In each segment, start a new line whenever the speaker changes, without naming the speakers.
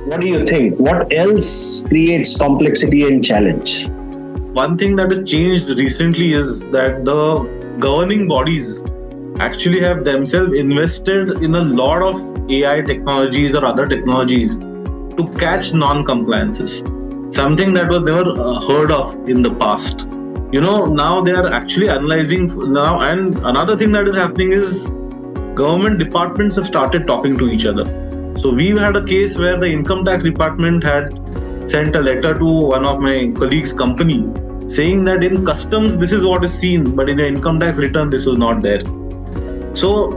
What do you think? What else creates complexity and challenge?
One thing that has changed recently is that the governing bodies actually have themselves invested in a lot of AI technologies or other technologies to catch non-compliances. Something that was never heard of in the past. Now they are actually analyzing now. And another thing that is happening is government departments have started talking to each other. So we've had a case where the income tax department had sent a letter to one of my colleagues' company saying that in customs this is what is seen, but in the income tax return this was not there. So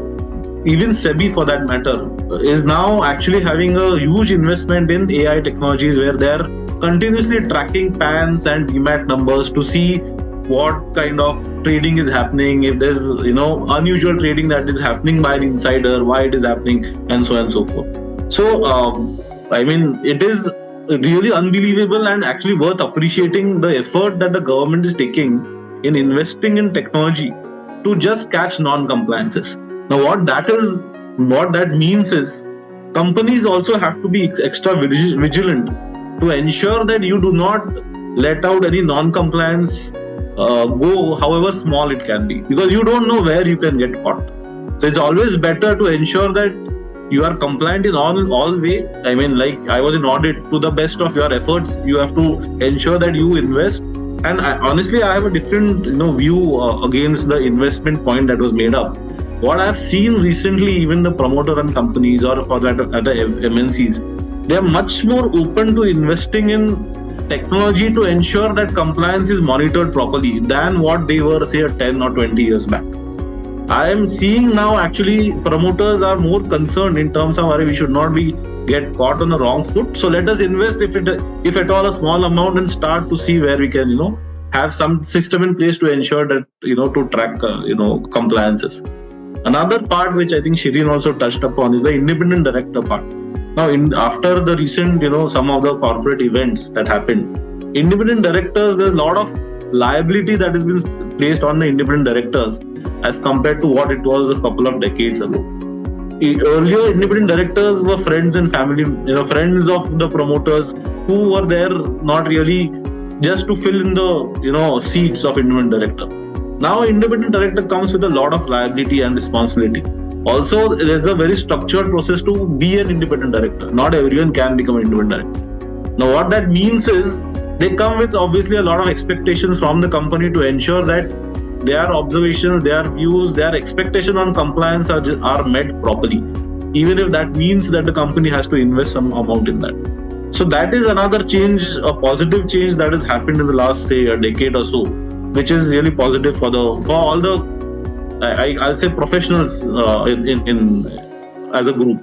even SEBI, for that matter, is now actually having a huge investment in AI technologies where they are continuously tracking PANs and DMAT numbers to see what kind of trading is happening, if there's unusual trading that is happening by an insider, why it is happening, and so on and so forth. So it is really unbelievable and actually worth appreciating the effort that the government is taking in investing in technology to just catch non-compliances. Now, what that means is companies also have to be extra vigilant to ensure that you do not let out any non-compliance go, however small it can be, because you don't know where you can get caught. So it's always better to ensure that you are compliant in all way. Like I was in audit, to the best of your efforts, you have to ensure that you invest. And honestly, I have a different view against the investment point that was made up. What I've seen recently, even the promoter-run companies or for that at the MNCs, they are much more open to investing in technology to ensure that compliance is monitored properly than what they were, say, 10 or 20 years back. I am seeing now actually promoters are more concerned in terms of we should not get caught on the wrong foot. So let us invest if at all a small amount and start to see where we can have some system in place to ensure that to track compliances. Another part which I think Shireen also touched upon is the independent director part. Now, after the recent some of the corporate events that happened, independent directors, there's a lot of liability that has been placed on the independent directors as compared to what it was a couple of decades ago. Earlier, independent directors were friends and family, friends of the promoters who were there not really just to fill in the seats of independent director. Now, independent director comes with a lot of liability and responsibility. Also, there's a very structured process to be an independent director. Not everyone can become an independent director. Now, what that means is they come with obviously a lot of expectations from the company to ensure that their observations, their views, their expectation on compliance are met properly, even if that means that the company has to invest some amount in that. So that is another change, a positive change that has happened in the last, say, a decade or so, which is really positive for all the I'll say professionals in as a group.